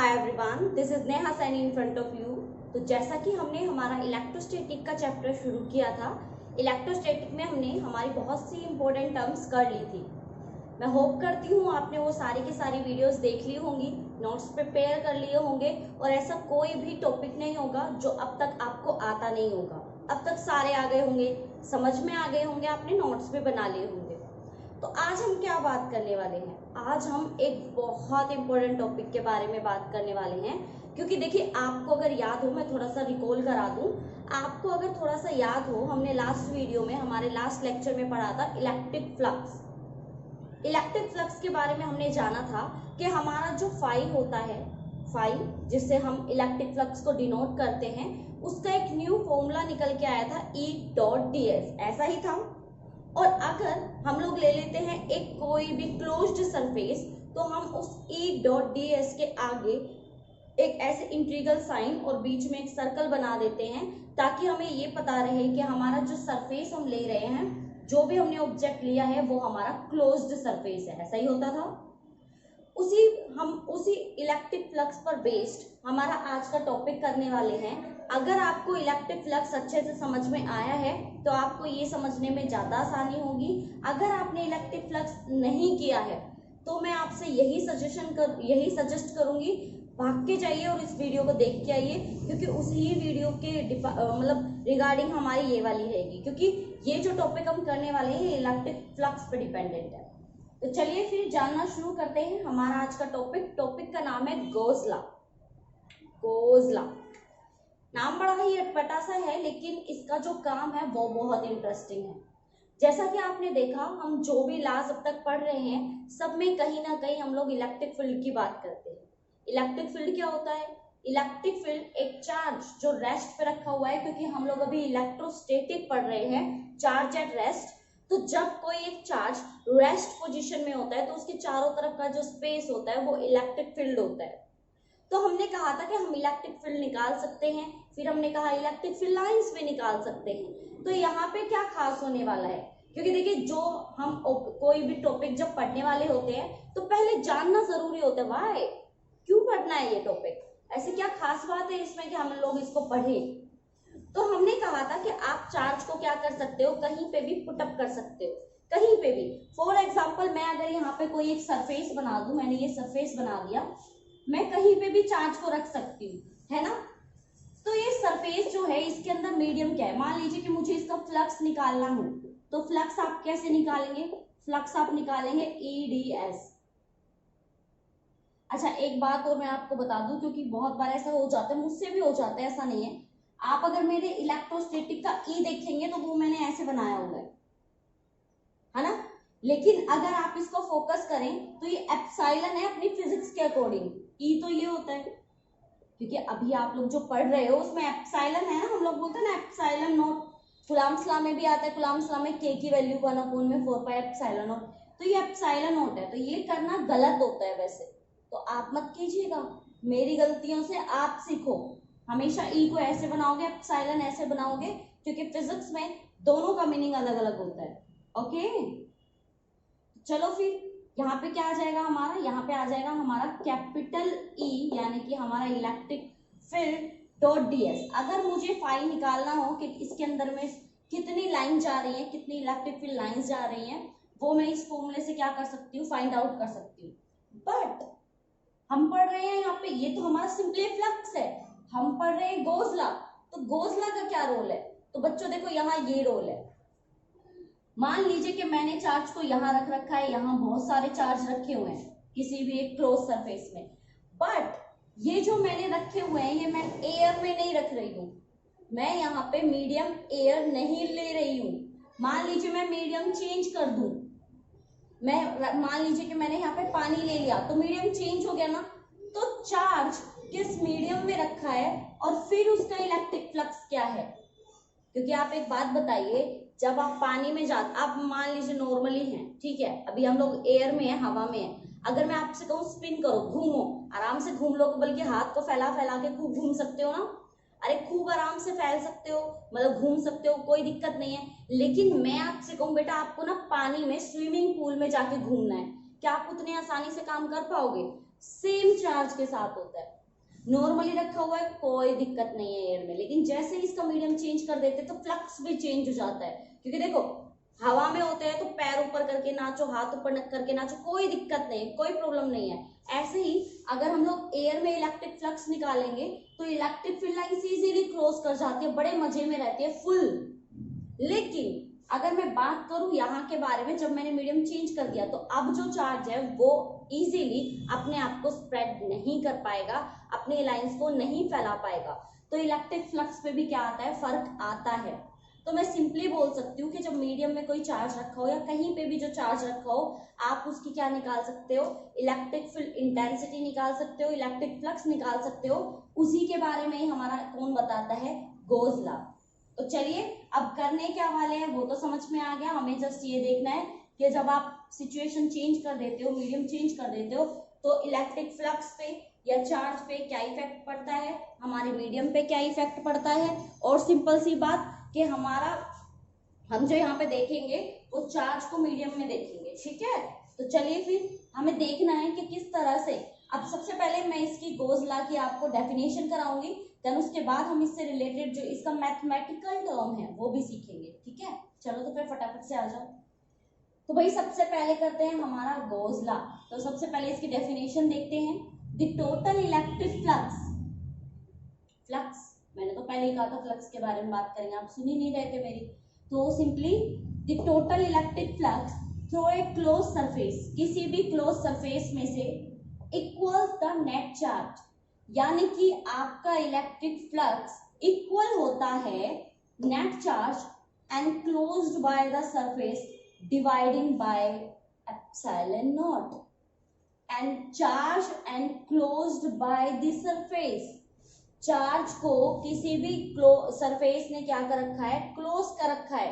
Hi everyone, this is Neha Saini in front of you. तो जैसा कि हमने हमारा इलेक्ट्रोस्टैटिक का चैप्टर शुरू किया था, इलेक्ट्रोस्टैटिक में हमने हमारी बहुत सी इंपॉर्टेंट टर्म्स कर ली थी। मैं होप करती हूँ आपने वो सारी की सारी वीडियोस देख ली होंगी, नोट्स प्रिपेयर कर लिए होंगे और ऐसा कोई भी टॉपिक नहीं होगा जो अब तक आपको आता नहीं होगा। अब तक सारे आ गए होंगे, समझ में आ गए होंगे, आपने नोट्स भी बना लिए होंगे। तो आज हम क्या बात करने वाले हैं? आज हम एक बहुत इंपॉर्टेंट टॉपिक के बारे में बात करने वाले हैं, क्योंकि देखिए आपको अगर याद हो, मैं थोड़ा सा रिकॉल करा दूं, आपको अगर थोड़ा सा याद हो, हमने लास्ट वीडियो में हमारे लास्ट लेक्चर में पढ़ा था इलेक्ट्रिक फ्लक्स। इलेक्ट्रिक फ्लक्स के बारे में हमने जाना था कि हमारा जो फाई होता है, फाई जिससे हम इलेक्ट्रिक फ्लक्स को डिनोट करते हैं, उसका एक न्यू फॉर्मूला निकल के आया था E.ds, ऐसा ही था। और अगर हम लोग ले लेते हैं एक कोई भी क्लोज्ड सरफेस, तो हम उस E.ds के आगे एक ऐसे इंटीग्रल साइन और बीच में एक सर्कल बना देते हैं, ताकि हमें ये पता रहे कि हमारा जो सरफेस हम ले रहे हैं, जो भी हमने ऑब्जेक्ट लिया है, वो हमारा क्लोज्ड सरफेस है। ऐसा ही होता था। उसी इलेक्ट्रिक फ्लक्स पर बेस्ड हमारा आज का टॉपिक करने वाले हैं। अगर आपको इलेक्ट्रिक फ्लक्स अच्छे से समझ में आया है तो आपको ये समझने में ज़्यादा आसानी होगी। अगर आपने इलेक्ट्रिक फ्लक्स नहीं किया है तो मैं आपसे यही सजेस्ट करूंगी, भाग के जाइए और इस वीडियो को देख के आइए, क्योंकि उसी वीडियो के मतलब रिगार्डिंग हमारी ये वाली रहेगी, क्योंकि ये जो टॉपिक हम करने वाले हैं ये इलेक्ट्रिक फ्लक्स पे डिपेंडेंट है। तो चलिए फिर जानना शुरू करते हैं हमारा आज का टॉपिक का नाम है गॉस लॉ। गॉस लॉ नाम बड़ा ही अटपटा सा है, लेकिन इसका जो काम है वो बहुत इंटरेस्टिंग है। जैसा कि आपने देखा, हम जो भी लॉज अब तक पढ़ रहे हैं, सब में कहीं ना कहीं हम लोग इलेक्ट्रिक फील्ड की बात करते हैं। इलेक्ट्रिक फील्ड क्या होता है? इलेक्ट्रिक फील्ड एक चार्ज जो रेस्ट पे रखा हुआ है, क्योंकि हम लोग अभी इलेक्ट्रोस्टैटिक पढ़ रहे हैं, चार्ज एट रेस्ट। तो जब कोई एक चार्ज रेस्ट पोजीशन में होता है तो उसके चारों तरफ का जो स्पेस होता है वो इलेक्ट्रिक फील्ड होता है। तो हमने कहा था कि हम इलेक्ट्रिक फील्ड निकाल सकते हैं, फिर हमने कहा इलेक्ट्रिक फील्ड लाइंस भी निकाल सकते हैं। तो यहाँ पे क्या खास होने वाला है, क्योंकि देखिए जो हम कोई भी टॉपिक जब पढ़ने वाले होते हैं तो पहले जानना जरूरी होता है, वाई, क्यों पढ़ना है ये टॉपिक, ऐसी क्या खास बात है इसमें कि हम लोग इसको पढ़े। तो हमने कहा था कि आप चार्ज को क्या कर सकते हो, कहीं पे भी पुटअप कर सकते हो, कहीं पे भी। फॉर एग्जाम्पल, मैं अगर यहाँ पे कोई एक सरफेस बना दूं, मैंने ये सरफेस बना दिया, मैं कहीं पे भी चार्ज को रख सकती हूँ, है ना। तो ये सरफेस जो है, इसके अंदर मीडियम क्या है, मान लीजिए कि मुझे इसका फ्लक्स निकालना हो, तो फ्लक्स आप कैसे निकालेंगे? फ्लक्स आप निकालेंगे EDS। अच्छा, एक बात और मैं आपको बता दूं, क्योंकि बहुत बार ऐसा हो जाता है, मुझसे भी हो जाता है, ऐसा नहीं है। आप अगर मेरे इलेक्ट्रोस्टैटिक का E देखेंगे तो वो मैंने ऐसे बनाया हुआ है ना। लेकिन अगर आप इसको फोकस करें तो ये एप्सिलॉन है अपनी फिजिक्स के अकॉर्डिंग। E तो ये होता है, क्योंकि अभी आप लोग जो पढ़ रहे हो उसमें एप्सिलॉन है ना, हम लोग बोलते हैं ना एप्सिलॉन नॉट। कूलम्ब्स लॉ में भी आता है, कूलम्ब्स लॉ में K की वैल्यू 1/4 एप्सिलॉन नॉट। तो ये एप्सिलॉन नॉट है, तो ये करना गलत होता है वैसे, तो आप मत कीजिएगा, मेरी गलतियों से आप सीखो। हमेशा E को ऐसे बनाओगे, एप्सिलॉन ऐसे बनाओगे, क्योंकि फिजिक्स में दोनों का मीनिंग अलग अलग होता है। ओके, चलो फिर यहाँ पे क्या आ जाएगा हमारा, यहाँ पे आ जाएगा हमारा कैपिटल E, यानी कि हमारा इलेक्ट्रिक फील्ड डॉट ds। अगर मुझे फाई निकालना हो कि इसके अंदर में कितनी लाइन जा रही है, कितनी इलेक्ट्रिक फील्ड लाइंस जा रही हैं, वो मैं इस फॉर्मूले से क्या कर सकती हूँ, फाइंड आउट कर सकती हूँ। बट हम पढ़ रहे हैं यहाँ पे, ये तो हमारा सिंपली फ्लक्स है, हम पढ़ रहे हैं गॉस लॉ। तो गॉस लॉ का क्या रोल है? तो बच्चों देखो, यहाँ ये रोल है। मान लीजिए कि मैंने चार्ज को यहाँ रख रखा है, यहाँ बहुत सारे चार्ज रखे हुए हैं किसी भी एक क्लोज सरफेस में, बट ये जो मैंने रखे हुए हैं, ये मैं एयर में नहीं रख रही हूँ, मैं यहाँ पे मीडियम एयर नहीं ले रही हूँ। मान लीजिए मैं मीडियम चेंज कर दूं, मान लीजिए कि मैंने यहाँ पे पानी ले लिया, तो मीडियम चेंज हो गया ना। तो चार्ज किस मीडियम में रखा है और फिर उसका इलेक्ट्रिक फ्लक्स क्या है, क्योंकि आप एक बात बताइए, जब आप पानी में जाते, आप मान लीजिए नॉर्मली हैं, ठीक है, अभी हम लोग एयर में है, हवा में है, अगर मैं आपसे कहूँ स्पिन करो, घूमो, आराम से घूम लो, बल्कि हाथ को फैला फैला के खूब घूम सकते हो ना, अरे खूब आराम से फैल सकते हो, मतलब घूम सकते हो, कोई दिक्कत नहीं है। लेकिन मैं आपसे कहूँ बेटा, आपको ना पानी में, स्विमिंग पूल में जाके घूमना है, क्या आप उतनी आसानी से काम कर पाओगे? सेम चार्ज के साथ होता है, नॉर्मली रखा हुआ है कोई दिक्कत नहीं है एयर में, लेकिन जैसे ही इसका मीडियम चेंज कर देते तो फ्लक्स भी चेंज हो जाता है। क्योंकि देखो हवा में होते हैं तो पैर ऊपर करके नाचो, हाथ ऊपर करके नाचो, कोई दिक्कत नहीं, कोई प्रॉब्लम नहीं है। ऐसे ही अगर हम लोग एयर में इलेक्ट्रिक फ्लक्स निकालेंगे तो electric field lines easily cross कर जाती है, बड़े मजे में रहती है फुल। लेकिन अगर मैं बात करूं यहाँ के बारे में, जब मैंने मीडियम चेंज कर दिया तो अब जो चार्ज है वो इजीली अपने आप को स्प्रेड नहीं कर पाएगा, अपने लाइंस को नहीं फैला पाएगा। तो इलेक्ट्रिक फ्लक्स पे भी क्या आता है, फर्क आता है। तो मैं सिंपली बोल सकती हूँ कि जब मीडियम में कोई चार्ज रखा हो या कहीं पे भी जो चार्ज रखा हो, आप उसकी क्या निकाल सकते हो, इलेक्ट्रिक फील्ड इंटेंसिटी निकाल सकते हो, इलेक्ट्रिक फ्लक्स निकाल सकते हो। उसी के बारे में ही हमारा कौन बताता है, गोस लॉ। तो चलिए अब करने क्या वाले हैं वो तो समझ में आ गया। हमें जस्ट ये देखना है कि जब आप सिचुएशन चेंज कर देते हो, मीडियम चेंज कर देते हो, तो इलेक्ट्रिक फ्लक्स पे या चार्ज पे क्या इफेक्ट पड़ता है, हमारे मीडियम पे क्या इफेक्ट पड़ता है। और सिंपल सी बात कि हम जो यहाँ पे देखेंगे वो चार्ज को मीडियम में देखेंगे, ठीक है। तो चलिए फिर हमें देखना है कि किस तरह से। अब सबसे पहले मैं इसकी गोस लॉ की आपको डेफिनेशन कराऊंगी, देन उसके बाद हम इससे रिलेटेड जो इसका मैथमेटिकल टर्म है वो भी सीखेंगे, ठीक है। चलो तो फिर फटाफट से आ जाओ। तो भाई सबसे पहले करते हैं हमारा गोस लॉ। तो सबसे पहले इसकी डेफिनेशन देखते हैं। द टोटल इलेक्ट्रिक फ्लक्स मैंने तो पहले ही कहा था फ्लक्स के बारे में बात करेंगे, आप सुन ही नहीं रहे थे मेरी। तो simply the total electric flux through a close surface, किसी भी क्लोज सरफेस में से, इक्वल्स द नेट चार्ज, यानी कि आपका इलेक्ट्रिक फ्लक्स इक्वल होता है net charge enclosed by the surface dividing by epsilon naught. And charge enclosed by the surface, charge को किसी भी सरफेस ने क्या कर रखा है, क्लोज कर रखा है,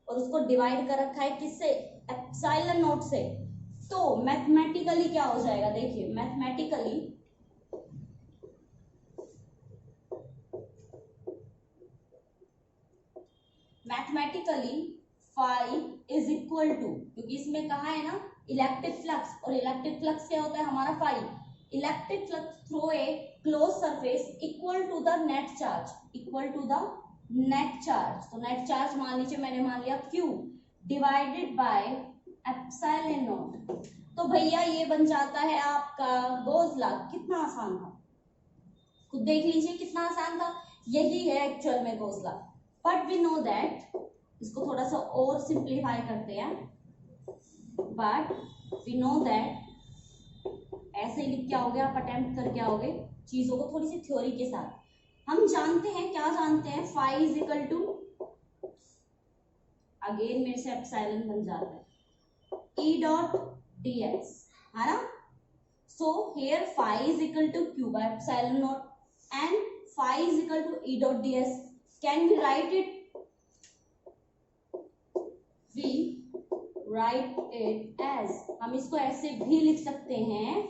और उसको डिवाइड कर रखा है किससे, एप्सिलॉन नॉट से। तो मैथमेटिकली क्या हो जाएगा, देखिए mathematically phi is equal to, क्योंकि इसमें कहा है ना इलेक्ट्रिक फ्लक्स, और इलेक्ट्रिक फ्लक्स क्या होता है हमारा phi, electric flux through a close surface equal to the net charge, equal to the net charge. तो नेट चार्ज मान लीजिए मैंने मान लिया Q divided by epsilon naught. तो भैया ये बन जाता है आपका गोस लॉ। कितना आसान था, खुद देख लीजिए कितना आसान था, यही है एक्चुअल में Gauss law. But we know that, इसको थोड़ा सा और सिंप्लीफाई करते हैं, बट वी नो दैट, ऐसे ही लिख के आओगे आप, अटेम्प्ट करके आओगे चीजों को थोड़ी सी थ्योरी के साथ। हम जानते हैं, क्या जानते हैं, phi is equal to, again मेरे से एप्सिलॉन बन जाता है, E डॉट dx, है ना। So here phi is equal to Q by epsilon naught and phi is equal to E dot ds। Can we write it, we write it as, हम इसको ऐसे भी लिख सकते हैं,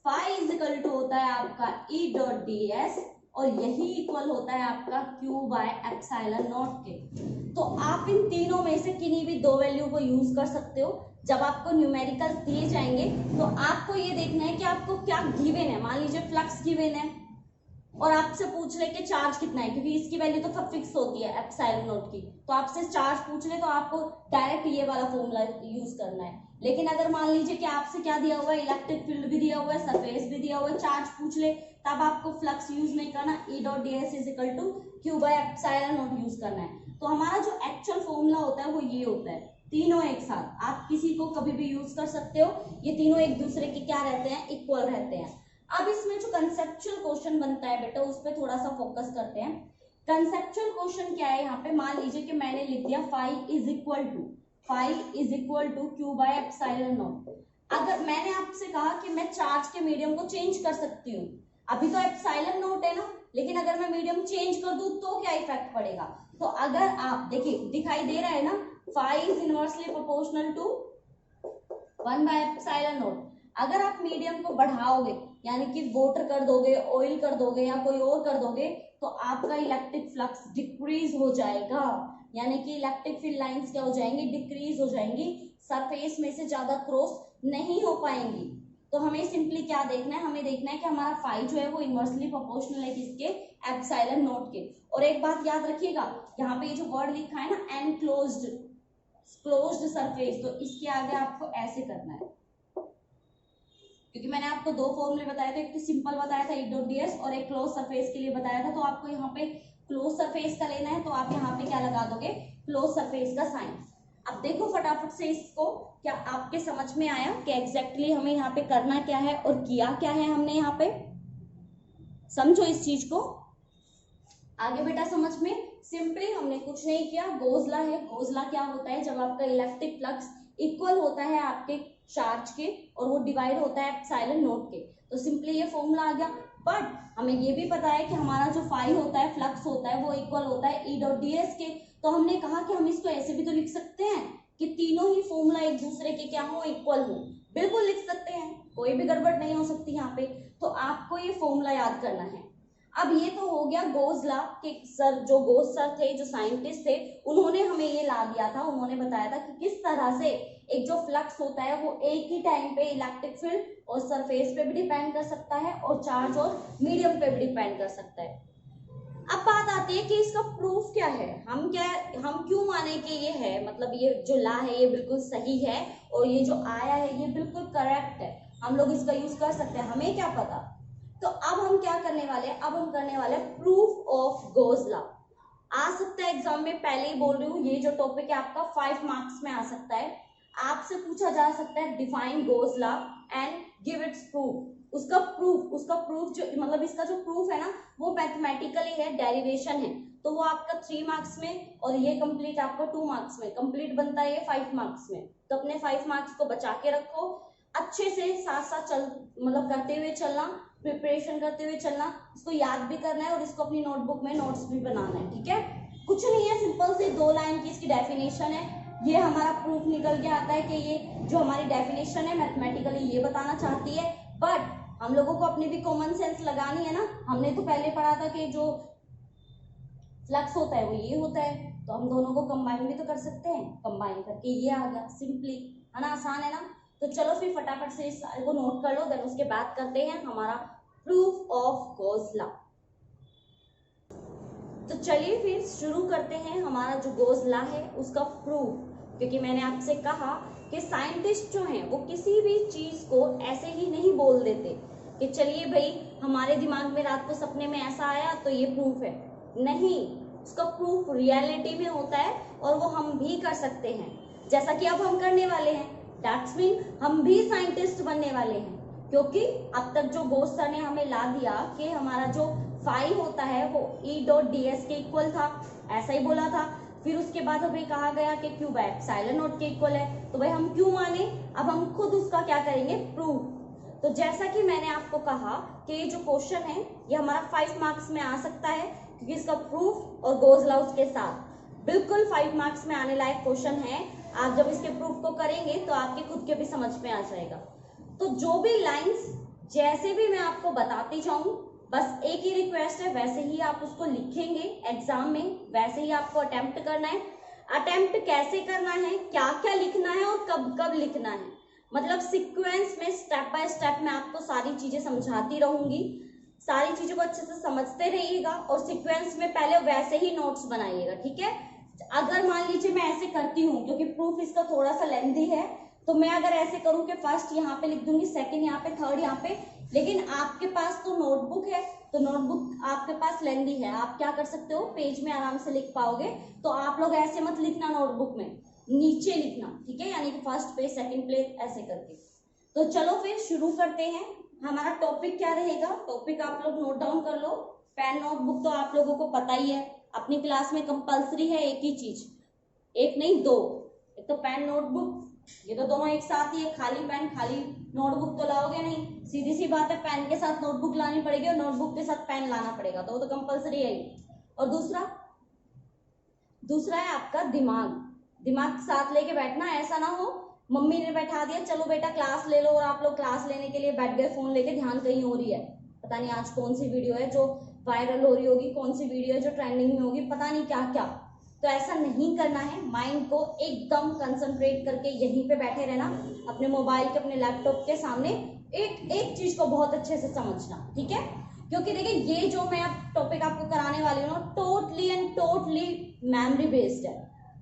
फाई इज इक्वल टू होता है आपका E डॉट ds, और यही इक्वल होता है आपका Q बाय एप्सिलॉन नॉट के। तो आप इन तीनों में से किन्हीं भी दो वैल्यू को यूज कर सकते हो। जब आपको न्यूमेरिकल्स दिए जाएंगे तो आपको ये देखना है कि आपको क्या गिवन है। मान लीजिए फ्लक्स गिवन है और आपसे पूछ ले कि चार्ज कितना है, क्योंकि इसकी वैल्यू तो फिक्स होती है एप्सिलॉन नॉट की, तो आपसे चार्ज पूछ ले तो आपको डायरेक्ट ये वाला फॉर्मूला यूज करना है। लेकिन अगर मान लीजिए कि आपसे क्या दिया हुआ है, इलेक्ट्रिक फील्ड भी दिया हुआ है, सरफेस भी दिया हुआ है, चार्ज पूछ ले, तब आपको फ्लक्स यूज नहीं करना, E dot ds is equal to Q by epsilon naught use करना है। तो हमारा जो एक्चुअल फॉर्मूला होता है वो ये होता है, तीनों एक साथ, आप किसी को कभी भी यूज कर सकते हो, ये तीनों एक दूसरे के क्या रहते हैं, इक्वल रहते हैं। अब इसमें जो कंसेप्चुअल क्वेश्चन बनता है बेटा, उस पर थोड़ा सा फोकस करते हैं। कंसेप्चुअल क्वेश्चन क्या है यहाँ पे, मान लीजिए कि मैंने लिख दिया phi is equal to Q by epsilon naught. अगर मैंने आपसे कहा कि मैं चार्ज के मीडियम को चेंज कर सकती हूँ, अभी तो एप्सिलॉन नॉट है ना, लेकिन अगर मैं मीडियम चेंज कर दूं तो क्या इफेक्ट पड़ेगा। तो अगर आप देखिए, दिखाई दे रहा है ना, phi is inversely proportional to 1 by epsilon naught. अगर आप मीडियम को बढ़ाओगे, यानी कि वाटर कर दोगे, ऑयल कर दोगे, या कोई और कर दोगे, तो आपका इलेक्ट्रिक फ्लक्स डिक्रीज हो जाएगा, यानी कि इलेक्ट्रिक फील्ड लाइंस क्या हो जाएंगी, डिक्रीज हो जाएंगी, सरफेस में से ज्यादा क्रॉस नहीं हो पाएंगी। तो हमें सिंपली क्या देखना है, हमें देखना है कि हमारा फाई जो है वो इनवर्सली प्रोपोर्शनल है किसके, एप्सिलॉन नॉट के। और एक बात याद रखिएगा, यहाँ पे ये जो वर्ड लिखा है ना एनक्लोज्ड, क्लोज्ड सरफेस, तो इसके आगे आपको ऐसे करना है, क्योंकि मैंने आपको दो फॉर्मूले बताए थे, एक तो सिंपल बताया था E.ds और एक क्लोज सरफेस के लिए बताया था। तो आपको यहाँ पे क्लोज सरफेस का लेना है, तो आप यहाँ पे क्या लगा दोगे, क्लोज सरफेस का साइन। अब देखो फटाफट से इसको, क्या आपके समझ में आया कि एग्जैक्टली हमें यहाँ पे करना क्या है और किया क्या है हमने यहाँ पे, समझो इस चीज को आगे बेटा समझ में। सिंपली हमने कुछ नहीं किया, गॉस लॉ है। गॉस लॉ क्या होता है, जब आपका इलेक्ट्रिक फ्लक्स इक्वल होता है आपके चार्ज के और वो डिवाइड होता है एप्सिलॉन नॉट के, तो सिंपली ये फॉर्मूला आ गया। बट हमें ये भी पता है कि हमारा जो फाई होता है, फ्लक्स होता है, वो इक्वल होता है E.ds के। तो हमने कहा कि हम इसको ऐसे भी तो लिख सकते हैं कि तीनों ही फॉर्मूला एक दूसरे के क्या हो, इक्वल हो। बिल्कुल लिख सकते हैं, कोई भी गड़बड़ नहीं हो सकती यहाँ पे। तो आपको ये फॉर्मूला याद करना है। अब ये तो हो गया गॉस लॉ के सर, जो गॉस सर थे, जो साइंटिस्ट थे, उन्होंने हमें ये ला दिया था, उन्होंने बताया था कि किस तरह से एक जो फ्लक्स होता है वो एक ही टाइम पे इलेक्ट्रिक फील्ड और सरफेस पे भी डिपेंड कर सकता है और चार्ज और मीडियम पे भी डिपेंड कर सकता है। अब बात आती है कि इसका प्रूफ क्या है, हम क्यों माने कि ये है, मतलब ये जो ला है ये बिल्कुल सही है और ये जो आया है ये बिल्कुल करेक्ट है, हम लोग इसका यूज कर सकते हैं, हमें क्या पता। तो अब हम क्या करने वाले हैं, अब हम करने वाले हैं प्रूफ ऑफ गॉस लॉ। आ सकता है एग्जाम में, पहले ही बोल रही हूँ, ये जो टॉपिक है आपका 5 मार्क्स में आ सकता है। आपसे पूछा जा सकता है define Gauss law and give its proof. उसका प्रूफ जो मतलब इसका जो प्रूफ है ना वो मैथमेटिकली है, डेरिवेशन है, तो वो आपका 3 मार्क्स में और ये कंप्लीट आपका 2 मार्क्स में, कंप्लीट बनता है ये 5 मार्क्स में। तो अपने 5 मार्क्स को बचा के रखो, अच्छे से साथ साथ चल मतलब करते हुए चलना, प्रिपरेशन करते हुए चलना, इसको याद भी करना है और इसको अपनी नोटबुक में नोट्स भी बनाना है, ठीक है। कुछ नहीं है, सिंपल से 2 लाइन की इसकी डेफिनेशन है, ये हमारा प्रूफ निकल के आता है कि ये जो हमारी डेफिनेशन है मैथमेटिकली ये बताना चाहती है। बट हम लोगों को अपनी भी कॉमन सेंस लगानी है ना, हमने तो पहले पढ़ा था कि जो फ्लक्स होता है वो ये होता है, तो हम दोनों को कंबाइन भी तो कर सकते हैं, कंबाइन करके ये आ गया सिंपली, है ना, आसान है ना। तो चलो फिर फटाफट से इस को नोट कर लो, देन उसके बाद करते हैं हमारा प्रूफ ऑफ गॉस लॉ। तो चलिए फिर शुरू करते हैं हमारा जो गॉस लॉ है उसका प्रूफ। क्योंकि मैंने आपसे कहा कि साइंटिस्ट जो हैं वो किसी भी चीज को ऐसे ही नहीं बोल देते कि चलिए भाई हमारे दिमाग में रात को सपने में ऐसा आया तो ये प्रूफ है, नहीं, उसका प्रूफ रियलिटी में होता है और वो हम भी कर सकते हैं, जैसा कि अब हम करने वाले हैं। दैट्स मीन हम भी साइंटिस्ट बनने वाले हैं, क्योंकि अब तक जो गॉस सर ने हमें ला दिया कि हमारा जो फाई होता है वो E.ds के इक्वल था, ऐसा ही बोला था। फिर उसके बाद हमें कहा गया कि क्यूब एप्सिलॉन नॉट के इक्वल है, तो भाई हम क्यों माने, अब हम खुद उसका क्या करेंगे, प्रूफ। तो जैसा कि मैंने आपको कहा कि ये जो क्वेश्चन है ये हमारा 5 मार्क्स में आ सकता है, क्योंकि इसका प्रूफ और गॉस लॉ के साथ बिल्कुल 5 मार्क्स में आने लायक क्वेश्चन है। आप जब इसके प्रूफ को करेंगे तो आपके खुद के भी समझ में आ जाएगा। तो जो भी लाइंस जैसे भी मैं आपको बताती जाऊं, बस एक ही रिक्वेस्ट है, वैसे ही आप उसको लिखेंगे एग्जाम में, वैसे ही आपको अटेम्प्ट करना है। अटेम्प्ट कैसे करना है, क्या क्या लिखना है और कब कब लिखना है, मतलब सीक्वेंस में स्टेप बाय स्टेप मैं आपको सारी चीजें समझाती रहूंगी, सारी चीजों को अच्छे से समझते रहिएगा और सीक्वेंस में पहले वैसे ही नोट्स बनाइएगा, ठीक है। अगर मान लीजिए मैं ऐसे करती हूँ, क्योंकि प्रूफ इसका थोड़ा सा लेंथी है, तो मैं अगर ऐसे करूँ कि फर्स्ट यहाँ पे लिख दूंगी, सेकंड यहाँ पे, थर्ड यहाँ पे, लेकिन आपके पास तो नोटबुक है, तो नोटबुक आपके पास लेंथी है, आप क्या कर सकते हो, पेज में आराम से लिख पाओगे। तो आप लोग ऐसे मत लिखना, नोटबुक में नीचे लिखना, ठीक है, यानी कि फर्स्ट पेज सेकंड पेज ऐसे करके। तो चलो फिर शुरू करते हैं। हमारा टॉपिक क्या रहेगा, टॉपिक आप लोग नोट डाउन कर लो, पेन नोटबुक तो आप लोगों को पता ही है, अपनी क्लास में कंपल्सरी है एक ही चीज, एक नहीं दो, एक तो पेन नोटबुक, ये तो दोनों एक साथ ही है, खाली पेन खाली नोटबुक तो लाओगे नहीं, सीधी सी बात है, पेन के साथ नोटबुक लानी पड़ेगी और नोटबुक के साथ पेन लाना पड़ेगा, तो वो तो कंपल्सरी है ही। और दूसरा है आपका दिमाग साथ लेके बैठना, ऐसा ना हो मम्मी ने बैठा दिया चलो बेटा क्लास ले लो और आप लोग क्लास लेने के लिए बैठ गए, फोन लेके, ध्यान कहीं हो रही है, पता नहीं आज कौन सी वीडियो है जो वायरल हो रही होगी, कौन सी वीडियो है जो ट्रेंडिंग में होगी, पता नहीं क्या क्या। तो ऐसा नहीं करना है, माइंड को एकदम कंसंट्रेट करके यहीं पे बैठे रहना, अपने मोबाइल के अपने लैपटॉप के सामने एक एक चीज को बहुत अच्छे से समझना, ठीक है, क्योंकि देखिए ये जो मैं अब टॉपिक आपको कराने वाली हूँ totally and totally memory based है।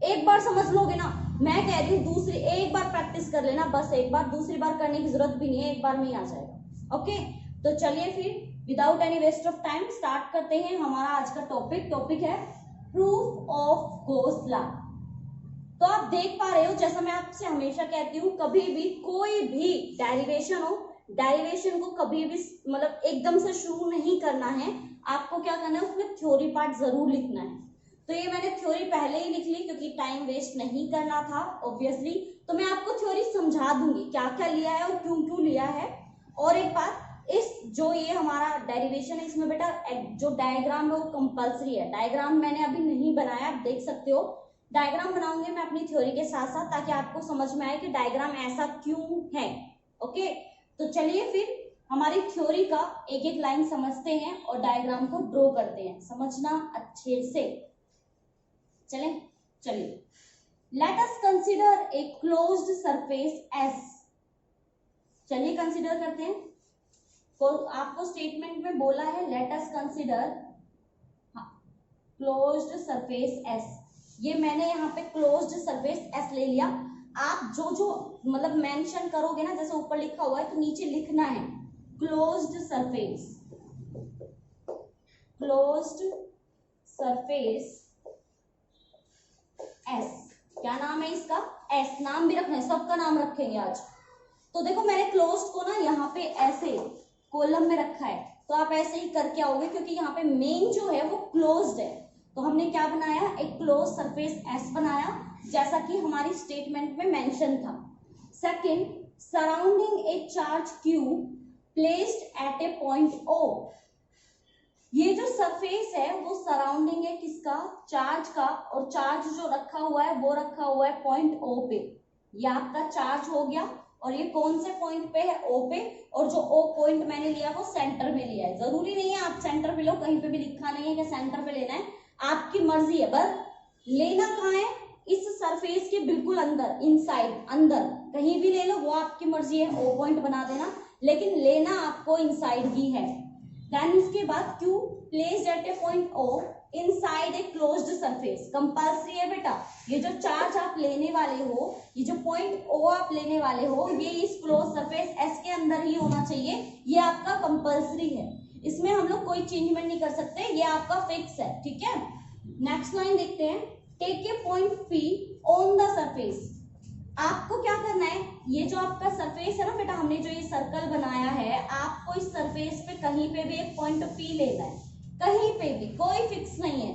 एक बार समझ लोगे ना, मैं कह रही हूँ दूसरी एक बार प्रैक्टिस कर लेना, बस एक बार, दूसरी बार करने की जरूरत भी नहीं है, एक बार में ही आ जाएगा। ओके, तो चलिए फिर without any waste of time start करते हैं हमारा आज का टॉपिक है प्रूफ ऑफ गोस लॉ। तो आप देख पा रहे हो, जैसा मैं आपसे हमेशा कहती हूँ, कभी भी कोई भी डेरिवेशन हो, डेरिवेशन को कभी भी मतलब एकदम से शुरू नहीं करना है, आपको क्या करना है, उसमें थ्योरी पार्ट जरूर लिखना है। तो ये मैंने थ्योरी पहले ही लिख ली क्योंकि टाइम वेस्ट नहीं करना था ऑब्वियसली। तो मैं आपको थ्योरी समझा दूंगी क्या क्या लिया है और क्यों क्यों लिया है। और एक बात, इस जो ये हमारा डेरिवेशन है इसमें बेटा जो डायग्राम है वो कंपल्सरी है। डायग्राम मैंने अभी नहीं बनाया, आप देख सकते हो, डायग्राम बनाऊंगी मैं अपनी थ्योरी के साथ साथ, ताकि आपको समझ में आए कि डायग्राम ऐसा क्यों है। ओके, तो चलिए फिर हमारी थ्योरी का एक एक लाइन समझते हैं और डायग्राम को ड्रॉ करते हैं, समझना अच्छे से। चलिए late us consider a closed surface S. चलिए कंसीडर करते हैं। तो आपको स्टेटमेंट में बोला है late us consider closed surface S. ये मैंने यहाँ पे क्लोज्ड सरफेस एस ले लिया। आप जो जो मतलब मेंशन करोगे ना, जैसे ऊपर लिखा हुआ है तो नीचे लिखना है closed surface, closed surface S. क्या नाम है इसका? एस। नाम भी रखना है, सबका नाम रखेंगे आज। तो देखो मैंने क्लोज्ड को ना यहाँ पे ऐसे कॉलम में रखा है, तो आप ऐसे ही करके आओगे क्योंकि यहाँ पे मेन जो है वो क्लोज्ड है। तो हमने क्या बनाया, एक क्लोज सरफेस एस बनाया, जैसा कि हमारी स्टेटमेंट में मेंशन था। Second, surrounding a charge Q placed at a point O. ये जो सरफेस है वो सराउंडिंग है किसका? चार्ज का। और चार्ज जो रखा हुआ है वो रखा हुआ है पॉइंट ओ पे। ये आपका चार्ज हो गया, और ये कौन से पॉइंट पे है? ओ पे। और जो ओ पॉइंट मैंने लिया वो सेंटर में लिया है। जरूरी नहीं है आप सेंटर पे लो, कहीं पे भी लिखा नहीं है कि सेंटर पे लेना है, आपकी मर्जी है। बस लेना कहाँ है? इस सरफेस के बिल्कुल अंदर, इनसाइड, अंदर कहीं भी ले लो, वो आपकी मर्जी है। ओ पॉइंट बना देना, लेकिन लेना आपको इनसाइड ही है। देन उसके बाद Q placed at a point O inside a closed surface. Compulsory है बेटा, ये जो चार्ज आप लेने वाले हो, ये जो पॉइंट ओ आप लेने वाले हो, ये इस क्लोज सरफेस एस के अंदर ही होना चाहिए। ये आपका कंपल्सरी है, इसमें हम लोग कोई चेंजमेंट नहीं कर सकते, ये आपका फिक्स है, ठीक है। नेक्स्ट लाइन देखते हैं, take a point P on the surface. आपको क्या करना है, ये जो आपका सरफेस है ना बेटा, हमने जो ये सर्कल बनाया है, आपको इस सरफेस पे कहीं पे भी एक पॉइंट पी लेना है, कहीं पे भी, कोई फिक्स नहीं है।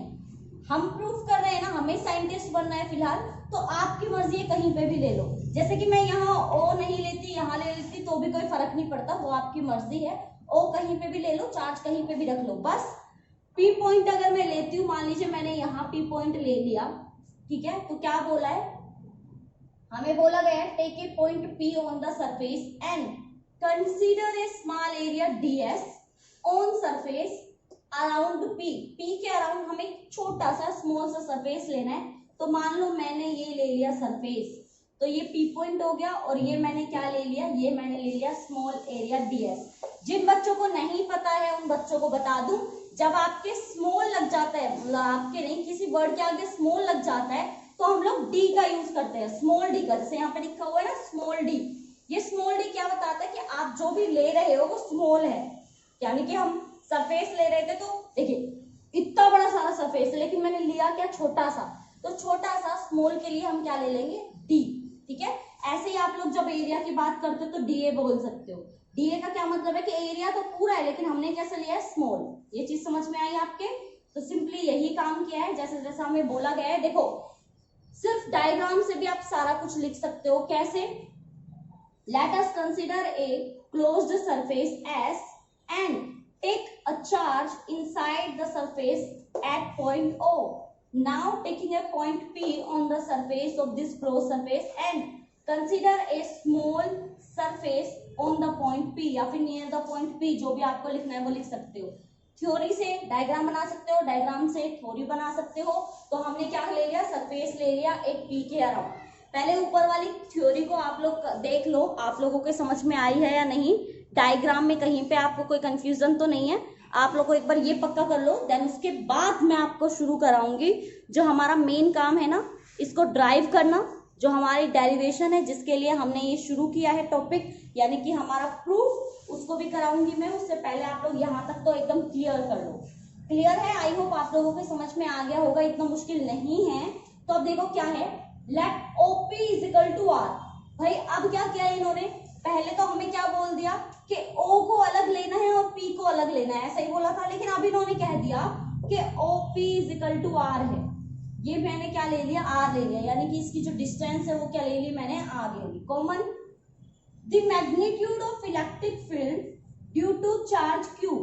हम प्रूफ कर रहे हैं ना, हमें साइंटिस्ट बनना है फिलहाल, तो आपकी मर्जी है, कहीं पे भी ले लो। जैसे कि मैं यहाँ ओ नहीं लेती, यहाँ ले लेती तो भी कोई फर्क नहीं पड़ता, वो आपकी मर्जी है। ओ कहीं पे भी ले लो, चार्ज कहीं पे भी रख लो, बस पी पॉइंट अगर मैं लेती हूँ, मान लीजिए मैंने यहाँ पी पॉइंट ले लिया, ठीक है, तो क्या बोला है हमें? बोला गया है take a point P on the surface and consider a small area ds on surface around P. P के अराउंड हमें छोटा सा स्मॉल सा सरफेस लेना है। तो मान लो मैंने ये ले लिया सरफेस, तो ये पी पॉइंट हो गया, और ये मैंने क्या ले लिया, ये मैंने ले लिया स्मॉल एरिया ds। जिन बच्चों को नहीं पता है उन बच्चों को बता दूं, जब आपके स्मॉल लग जाता है, मतलब आपके नहीं, किसी वर्ड के आगे स्मॉल लग जाता है, तो हम लोग डी का यूज करते हैं, स्मॉल डी का। जैसे यहाँ पे लिखा हुआ है ना स्मॉल डी, ये स्मॉल डी क्या बताता है कि आप जो भी ले रहे हो वो स्मॉल है। यानी कि हम सरफेस ले रहे थे, तो देखिए इतना बड़ा सारा सरफेस है, लेकिन मैंने लिया क्या, छोटा सा, तो छोटा सा स्मॉल के लिए हम क्या ले लेंगे, डी, ठीक है। ऐसे ही आप लोग जब एरिया की बात करते हो तो डीए बोल सकते हो। डीए का क्या मतलब है कि एरिया तो पूरा है, लेकिन हमने कैसे लिया है, स्मॉल। ये चीज समझ में आई आपके? तो सिंपली यही काम किया है, जैसे जैसा हमें बोला गया है। देखो सिर्फ डायग्राम से भी आप सारा कुछ लिख सकते हो। कैसे? Let us consider a closed surface S and take a charge inside the surface at point O. Now taking a point P on the surface of this closed surface and consider a small surface on the point P, या फिर near the point P, जो भी आपको लिखना है वो लिख सकते हो। थ्योरी से डायग्राम बना सकते हो, डायग्राम से थ्योरी बना सकते हो। तो हमने क्या ले लिया, सरफेस ले लिया एक पी के अराउंड। पहले ऊपर वाली थ्योरी को आप लोग देख लो, आप लोगों के समझ में आई है या नहीं। डायग्राम में कहीं पे आपको कोई कंफ्यूजन तो नहीं है? आप लोग को एक बार ये पक्का कर लो, देन उसके बाद मैं आपको शुरू कराऊंगी जो हमारा मेन काम है ना, इसको ड्राइव करना, जो हमारी डेरिवेशन है जिसके लिए हमने ये शुरू किया है टॉपिक, यानी कि हमारा प्रूफ, उसको भी कराऊंगी मैं। उससे पहले आप लोग यहाँ तक तो एकदम क्लियर कर लो। क्लियर है? आई होप आप लोगों को समझ में आ गया होगा, इतना मुश्किल नहीं है। तो अब देखो क्या है, let OP is equal to R। भाई अब क्या किया इन्होंने, पहले तो हमें क्या बोल दिया कि O को अलग लेना है और P को अलग लेना है, ऐसा ही बोला था। लेकिन अब इन्होंने कह दिया कि OP is equal to R है। ये मैंने क्या ले लिया, R ले लिया, यानी कि इसकी जो डिस्टेंस है वो क्या ले ली मैंने, R ले ली। Common the magnitude of electric field due to charge Q।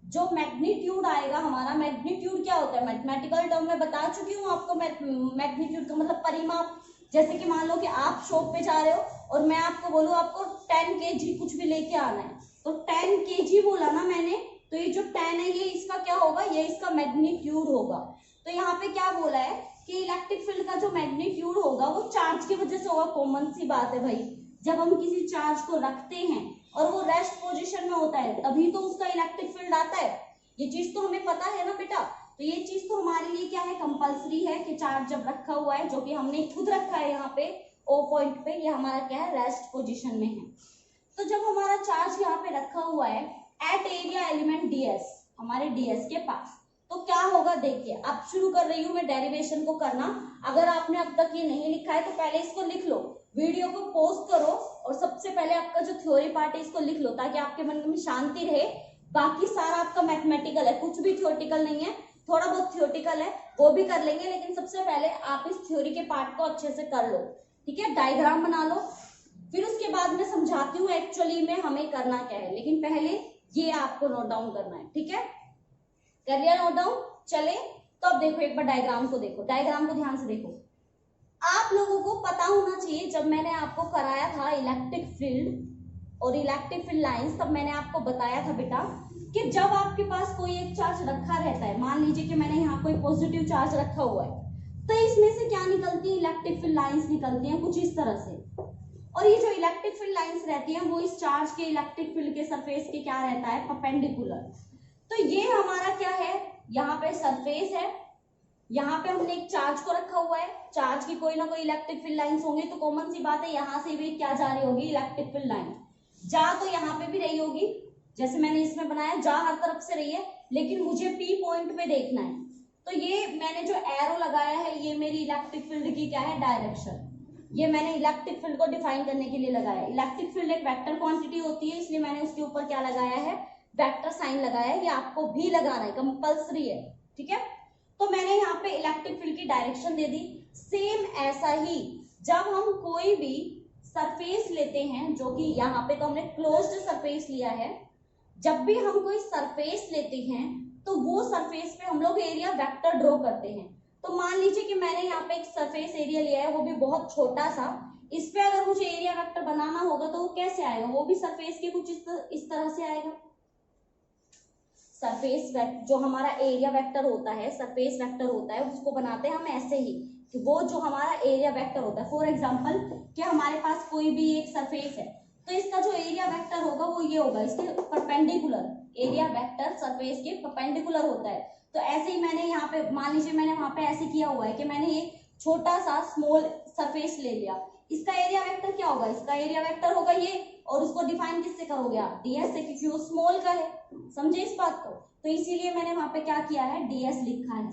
जो मैग्नीट्यूड आएगा हमारा, मैग्नीट्यूड क्या होता है मैथमेटिकल टर्म में बता चुकी हूँ आपको। मैग्नीट्यूड का मतलब परिमाप। जैसे कि मान लो कि आप शॉप पे जा रहे हो और मैं आपको बोलूँ आपको 10 kg कुछ भी लेके आना है, तो 10 kg बोला ना मैंने, तो ये जो 10 है ये इसका क्या होगा, ये इसका मैग्नीट्यूड होगा। तो यहाँ पे क्या बोला है कि इलेक्ट्रिक फील्ड का जो मैग्नीट्यूड होगा वो चार्ज की वजह से होगा। कॉमन सी बात है भाई, जब हम किसी चार्ज को रखते हैं और वो रेस्ट पोजीशन में होता है तभी तो उसका इलेक्ट्रिक फील्ड आता है। ये चीज तो हमें पता है ना बेटा। तो ये चीज तो हमारे लिए क्या है, कंपलसरी है कि चार्ज जब रखा हुआ है, जो कि हमने खुद रखा है यहाँ पे O पॉइंट पे, ये हमारा क्या है, रेस्ट पोजीशन में है। तो जब हमारा चार्ज यहाँ पे रखा हुआ है एट एरिया एलिमेंट DS, हमारे DS के पास, तो क्या होगा देखिए। अब शुरू कर रही हूँ मैं डेरिवेशन को करना। अगर आपने अब तक ये नहीं लिखा है तो पहले इसको लिख लो, वीडियो को पॉज करो और सबसे पहले आपका जो थ्योरी पार्ट है इसको लिख लो, ताकि आपके मन में शांति रहे। बाकी सारा आपका मैथमेटिकल है, कुछ भी थ्योरेटिकल नहीं है। थोड़ा बहुत थ्योरेटिकल है वो भी कर लेंगे, लेकिन सबसे पहले आप इस थ्योरी के पार्ट को अच्छे से कर लो, ठीक है। डायग्राम बना लो, फिर उसके बाद मैं समझाती हूँ एक्चुअली में हमें करना क्या है, लेकिन पहले ये आपको नोट डाउन करना है, ठीक है। कर लिया नोट डाउन? चले तो अब देखो एक बार डायग्राम को देखो, डायग्राम को ध्यान से देखो। आप लोगों को पता होना चाहिए, जब मैंने आपको कराया था इलेक्ट्रिक फील्ड और इलेक्ट्रिक फील्ड लाइंस, तब मैंने आपको बताया था बेटा कि जब आपके पास कोई एक चार्ज रखा रहता है, मान लीजिए कि मैंने यहाँ कोई पॉजिटिव चार्ज रखा हुआ है, तो इसमें से क्या निकलती है, इलेक्ट्रिक फील्ड लाइंस निकलती हैं कुछ इस तरह से। और ये जो इलेक्ट्रिक फील्ड लाइंस रहती हैं वो इस चार्ज के इलेक्ट्रिक फील्ड के सरफेस के क्या रहता है, परपेंडिकुलर। तो ये हमारा क्या है, यहाँ पे सरफेस है, यहाँ पे हमने एक चार्ज को रखा हुआ है, चार्ज की कोई ना कोई इलेक्ट्रिक फील्ड लाइंस होंगे, तो कॉमन सी बात है यहाँ से भी क्या जा रही होगी, इलेक्ट्रिक फील्ड लाइन। जा तो यहाँ पे भी रही होगी, जैसे मैंने इसमें बनाया, जा हर तरफ से रही है, लेकिन मुझे P पॉइंट पे देखना है। तो ये मैंने जो एरो लगाया है ये मेरी इलेक्ट्रिक फील्ड की क्या है, डायरेक्शन। ये मैंने इलेक्ट्रिक फील्ड को डिफाइन करने के लिए लगाया है। इलेक्ट्रिक फील्ड एक वेक्टर क्वांटिटी होती है, इसलिए मैंने उसके ऊपर क्या लगाया है, वेक्टर साइन लगाया है। ये आपको भी लगाना है, कंपल्सरी है, ठीक है। तो मैंने यहाँ पे इलेक्ट्रिक फील्ड की डायरेक्शन दे दी। सेम ऐसा ही जब हम कोई भी सरफेस लेते हैं, जो कि यहाँ पे तो हमने क्लोज्ड सरफेस लिया है, जब भी हम कोई सरफेस लेते हैं तो वो सरफेस पे हम लोग एरिया वेक्टर ड्रॉ करते हैं। तो मान लीजिए कि मैंने यहाँ पे एक सरफेस एरिया लिया है, वो भी बहुत छोटा सा, इस पे अगर मुझे एरिया वेक्टर बनाना होगा तो वो कैसे आएगा, वो भी सरफेस के कुछ इस तरह से आएगा। सरफेस जो हमारा एरिया वेक्टर होता है, सरफेस वेक्टर होता है, उसको बनाते हैं हम ऐसे ही कि वो जो हमारा एरिया वेक्टर होता है, फॉर एग्जांपल कि हमारे पास कोई भी एक सरफेस है, तो इसका जो एरिया वेक्टर होगा वो ये होगा, इसके परपेंडिकुलर। एरिया वेक्टर सरफेस के परपेंडिकुलर होता है। तो ऐसे ही मैंने यहाँ पे मान लीजिए मैंने वहां पे ऐसे किया हुआ है कि मैंने एक छोटा सा स्मॉल सरफेस ले लिया, इसका एरिया वेक्टर क्या होगा, इसका एरिया वेक्टर होगा ये, और उसको डिफाइन किससे करोगे आप, ds से, क्योंकि वो स्मॉल का है। समझे इस बात को? तो इसीलिए मैंने वहां पे क्या किया है, ds लिखा है।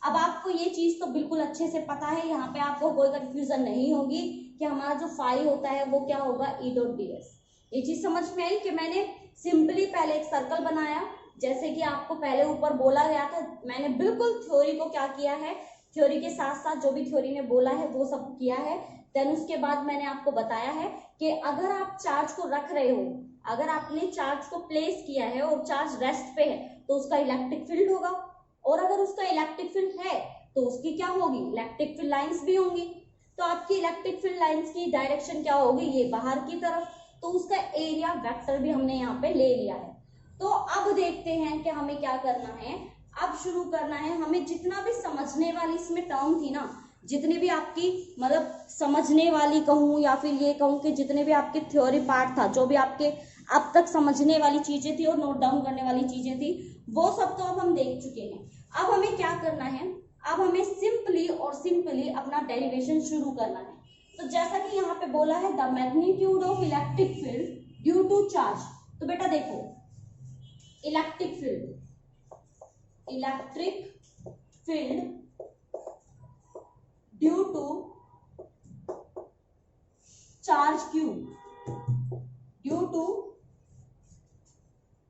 अब आपको ये चीज तो बिल्कुल अच्छे से पता है, यहाँ पे आपको कोई कंफ्यूजन नहीं होगी कि हमारा जो फाई होता है वो क्या होगा, E.ds। ये चीज समझ में आई कि मैंने सिंपली पहले एक सर्कल बनाया, जैसे कि आपको पहले ऊपर बोला गया था। मैंने बिल्कुल थ्योरी को क्या किया है, थ्योरी के साथ साथ जो भी थ्योरी ने बोला है वो सब किया है। देन उसके बाद मैंने आपको बताया है कि अगर आप चार्ज को रख रहे हो, अगर आपने चार्ज को प्लेस किया है और चार्ज रेस्ट पे है, तो उसका इलेक्ट्रिक फील्ड होगा, और अगर उसका इलेक्ट्रिक फील्ड है तो उसकी क्या होगी, इलेक्ट्रिक फील्ड लाइंस भी होंगी। तो आपकी इलेक्ट्रिक फील्ड लाइंस की डायरेक्शन क्या होगी, ये बाहर की तरफ, तो उसका एरिया वेक्टर भी हमने यहाँ पे ले लिया है। तो अब देखते हैं कि हमें क्या करना है। अब शुरू करना है हमें, जितना भी समझने वाली इसमें टर्म थी ना, जितनी भी आपकी मतलब समझने वाली कहूँ या फिर ये कहूँ कि जितने भी आपके थ्योरी पार्ट था, जो भी आपके अब तक समझने वाली चीजें थी और नोट डाउन करने वाली चीजें थी, वो सब तो अब हम देख चुके हैं। अब हमें क्या करना है, अब हमें सिंपली और सिंपली अपना डेरिवेशन शुरू करना है। तो जैसा कि यहाँ पे बोला है the magnitude of electric field due to charge, तो बेटा देखो electric field due to charge Q, due to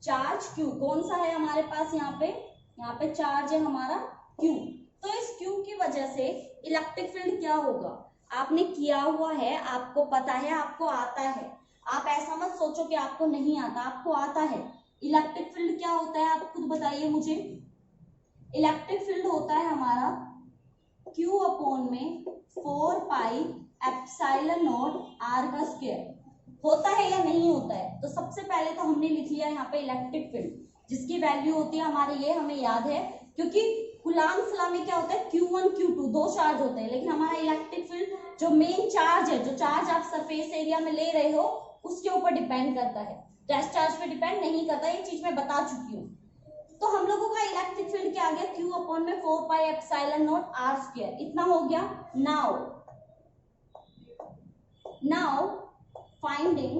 charge Q, कौन सा है हमारे पास यहाँ पे चार्ज है हमारा क्यू। तो इस क्यू की वजह से इलेक्ट्रिक फील्ड क्या होगा, आपने किया हुआ है, आपको पता है, आपको आता है। आप ऐसा मत सोचो कि आपको नहीं आता, आपको आता है। इलेक्ट्रिक फील्ड क्या होता है आप खुद बताइए मुझे। इलेक्ट्रिक फील्ड होता है हमारा Q अपॉन में 4 पाई एप्सिलॉन नॉट R का स्क्वायर। होता है या नहीं होता है? तो सबसे पहले तो हमने लिख लिया यहाँ पे इलेक्ट्रिक फील्ड, जिसकी वैल्यू होती है हमारे, ये हमें याद है क्योंकि कूलम्ब्स लॉ में क्या होता है Q1 Q2 दो चार्ज होते हैं, लेकिन हमारा इलेक्ट्रिक फील्ड जो मेन चार्ज है, जो चार्ज आप सरफेस एरिया में ले रहे हो उसके ऊपर डिपेंड करता है, टेस्ट चार्ज पे डिपेंड नहीं करता। ये चीज मैं बता चुकी हूँ। तो हम लोगों का इलेक्ट्रिक फील्ड क्या आ गया, Q अपॉन में 4 pi epsilon naught R square, इतना हो गया। Now finding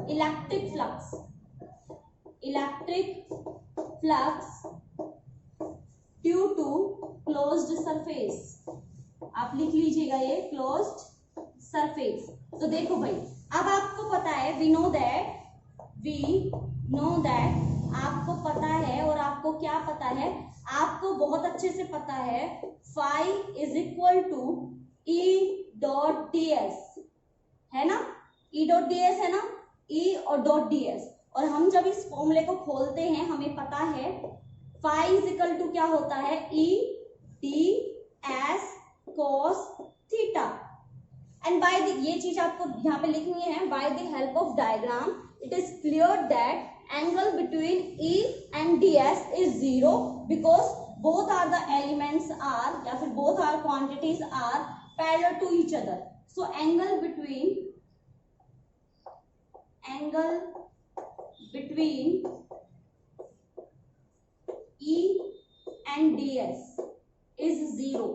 electric flux due to closed surface, आप लिख लीजिएगा ये क्लोज्ड सरफेस। तो देखो भाई, अब आपको पता है, वी नो दैट आपको पता है, और आपको क्या पता है, आपको बहुत अच्छे से पता है phi is equal to E dot ds है ना, E डॉट ds है ना, E और डॉट ds। और हम जब इस फॉर्मूले को खोलते हैं हमें पता है फाई इज इक्वल टू क्या होता है, E ds cos theta. And by the, ये चीज आपको यहाँ पे लिखनी है, by the help of diagram it is clear that angle between E and ds is 0 because both are the elements are, या फिर both are quantities are parallel to each other. So angle between E and ds is 0।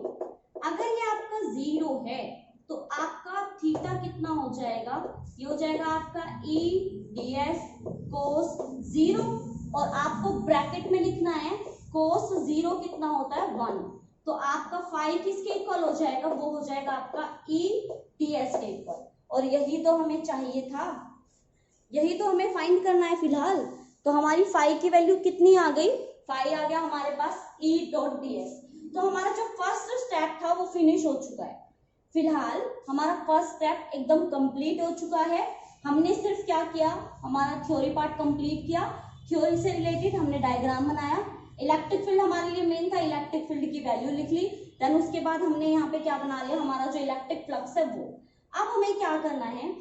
अगर ये आपका 0 है तो आपका theta कितना हो जाएगा, ये हो जाएगा आपका E ds cos 0, और आपको ब्रैकेट में लिखना है cos 0 कितना होता है 1। तो आपका फाई किसके इक्वल हो जाएगा, वो हो जाएगा आपका E ds के इक्वल। और यही तो हमें चाहिए था, यही तो हमें फाइंड करना है फिलहाल। तो हमारी फाई की वैल्यू कितनी आ गई, फाई आ गया हमारे पास E डॉट ds। तो हमारा जो फर्स्ट स्टेप था वो फिनिश हो चुका है। फिलहाल हमारा फर्स्ट स्टेप एकदम कंप्लीट हो चुका है। हमने सिर्फ क्या किया, हमारा थ्योरी पार्ट कंप्लीट किया, थ्योरी से रिलेटेड हमने डायग्राम बनाया, इलेक्ट्रिक फील्ड हमारे लिए मेन था, इलेक्ट्रिक फील्ड की वैल्यू लिख ली, देन उसके बाद हमने यहाँ पे क्या बना लिया, हमारा जो इलेक्ट्रिक फ्लक्स है वो। अब हमें क्या करना है,